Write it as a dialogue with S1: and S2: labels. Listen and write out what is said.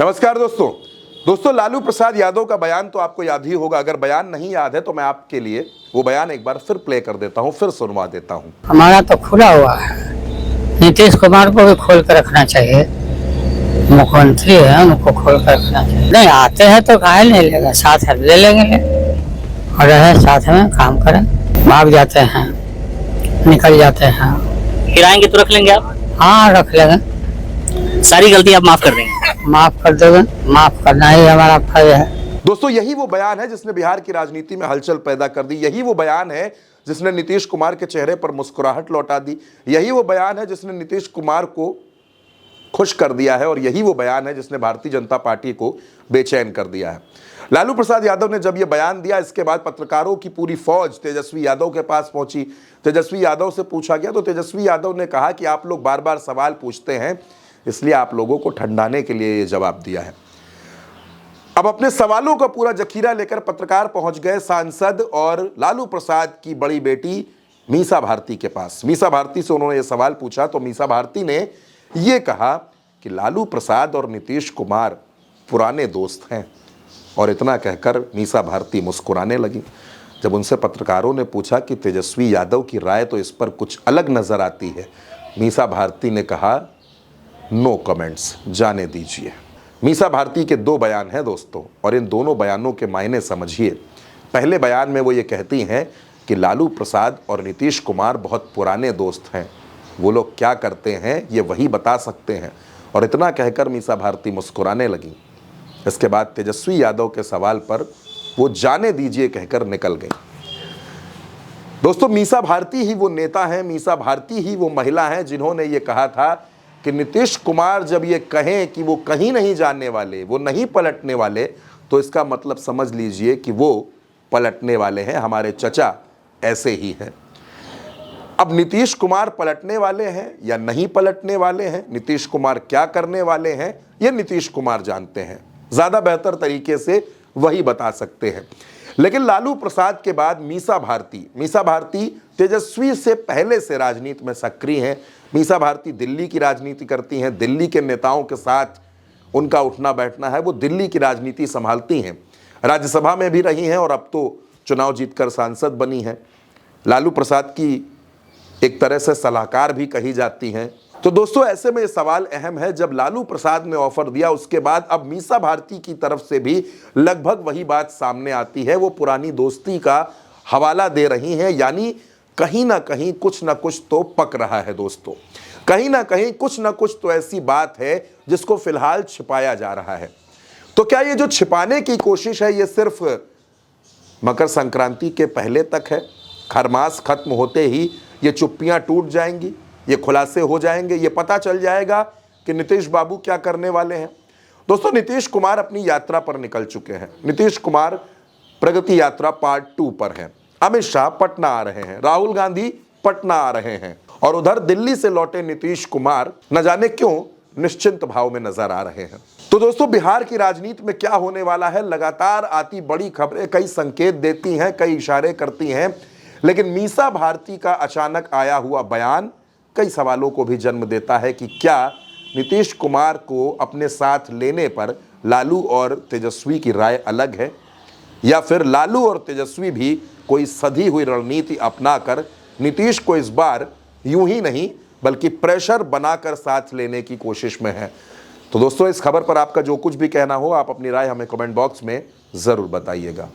S1: नमस्कार दोस्तों, लालू प्रसाद यादव का बयान तो आपको याद ही होगा। अगर बयान नहीं याद है तो मैं आपके लिए वो बयान एक बार फिर प्ले कर देता हूँ, फिर सुनवा देता हूँ।
S2: हमारा तो खुला हुआ है, नीतीश कुमार को भी खोल कर रखना चाहिए। मुख्यमंत्री है, उनको खोल कर रखना चाहिए। नहीं आते हैं तो काहे नहीं लेगा, साथ है ले लेंगे और रहे साथ में काम करें। भाग जाते हैं, निकल जाते हैं,
S3: फिर आएंगे तो रख लेंगे आप?
S2: हाँ रख लेंगे।
S3: सारी गलती आप माफ कर देंगे?
S2: माफ कर देंगे, माफ करना ही हमारा फर्ज है।
S1: दोस्तों, यही वो बयान है जिसने बिहार की राजनीति में हलचल पैदा कर दी। यही वो बयान है जिसने नीतीश कुमार के चेहरे पर मुस्कुराहट लौटा दी। यही वो बयान है जिसने नीतीश कुमार को खुश कर दिया है और यही वो बयान है जिसने भारतीय जनता पार्टी को बेचैन कर दिया है। लालू प्रसाद यादव ने जब ये बयान दिया, इसके बाद पत्रकारों की पूरी फौज तेजस्वी यादव के पास पहुंची। तेजस्वी यादव से पूछा गया तो तेजस्वी यादव ने कहा कि आप लोग बार बार सवाल पूछते हैं, इसलिए आप लोगों को ठंडाने के लिए ये जवाब दिया है। अब अपने सवालों का पूरा जखीरा लेकर पत्रकार पहुंच गए सांसद और लालू प्रसाद की बड़ी बेटी मीसा भारती के पास। मीसा भारती से उन्होंने ये सवाल पूछा तो मीसा भारती ने ये कहा कि लालू प्रसाद और नीतीश कुमार पुराने दोस्त हैं, और इतना कहकर मीसा भारती मुस्कुराने लगी। जब उनसे पत्रकारों ने पूछा कि तेजस्वी यादव की राय तो इस पर कुछ अलग नजर आती है, मीसा भारती ने कहा नो कमेंट्स, जाने दीजिए। मीसा भारती के दो बयान हैं दोस्तों, और इन दोनों बयानों के मायने समझिए। पहले बयान में वो ये कहती हैं कि लालू प्रसाद और नीतीश कुमार बहुत पुराने दोस्त हैं, वो लोग क्या करते हैं ये वही बता सकते हैं, और इतना कहकर मीसा भारती मुस्कुराने लगी। इसके बाद तेजस्वी यादव के सवाल पर वो जाने दीजिए कहकर निकल गई। दोस्तों, मीसा भारती ही वो नेता हैं, मीसा भारती ही वो महिला हैं जिन्होंने ये कहा था कि नीतीश कुमार जब ये कहें कि वो कहीं नहीं जाने वाले, वो नहीं पलटने वाले, तो इसका मतलब समझ लीजिए कि वो पलटने वाले हैं। हमारे चचा ऐसे ही हैं। अब नीतीश कुमार पलटने वाले हैं या नहीं पलटने वाले हैं, नीतीश कुमार क्या करने वाले हैं, ये नीतीश कुमार जानते हैं। ज़्यादा बेहतर तरीके से वही बता सकते हैं। लेकिन लालू प्रसाद के बाद मीसा भारती तेजस्वी से पहले से राजनीति में सक्रिय हैं। मीसा भारती दिल्ली की राजनीति करती हैं, दिल्ली के नेताओं के साथ उनका उठना बैठना है, वो दिल्ली की राजनीति संभालती हैं, राज्यसभा में भी रही हैं और अब तो चुनाव जीतकर सांसद बनी हैं। लालू प्रसाद की एक तरह से सलाहकार भी कही जाती हैं। तो दोस्तों, ऐसे में ये सवाल अहम है, जब लालू प्रसाद ने ऑफर दिया उसके बाद अब मीसा भारती की तरफ से भी लगभग वही बात सामने आती है। वो पुरानी दोस्ती का हवाला दे रही हैं, यानी कहीं ना कहीं कुछ ना कुछ तो पक रहा है दोस्तों। कहीं ना कहीं कुछ ना कुछ तो ऐसी बात है जिसको फिलहाल छिपाया जा रहा है। तो क्या ये जो छिपाने की कोशिश है ये सिर्फ मकर संक्रांति के पहले तक है? खरमास खत्म होते ही ये चुप्पियां टूट जाएंगी, ये खुलासे हो जाएंगे, ये पता चल जाएगा कि नीतीश बाबू क्या करने वाले हैं? दोस्तों, नीतीश कुमार अपनी यात्रा पर निकल चुके हैं। नीतीश कुमार प्रगति यात्रा पार्ट 2 पर हैं। अमित शाह पटना आ रहे हैं, राहुल गांधी पटना आ रहे हैं, और उधर दिल्ली से लौटे नीतीश कुमार न जाने क्यों निश्चिंत भाव में नजर आ रहे हैं। तो दोस्तों, बिहार की राजनीति में क्या होने वाला है? लगातार आती बड़ी खबरें कई संकेत देती हैं, कई इशारे करती हैं, लेकिन मीसा भारती का अचानक आया हुआ बयान कई सवालों को भी जन्म देता है कि क्या नीतीश कुमार को अपने साथ लेने पर लालू और तेजस्वी की राय अलग है, या फिर लालू और तेजस्वी भी कोई सधी हुई रणनीति अपनाकर नीतीश को इस बार यूं ही नहीं बल्कि प्रेशर बनाकर साथ लेने की कोशिश में है। तो दोस्तों, इस खबर पर आपका जो कुछ भी कहना हो, आप अपनी राय हमें कमेंट बॉक्स में ज़रूर बताइएगा।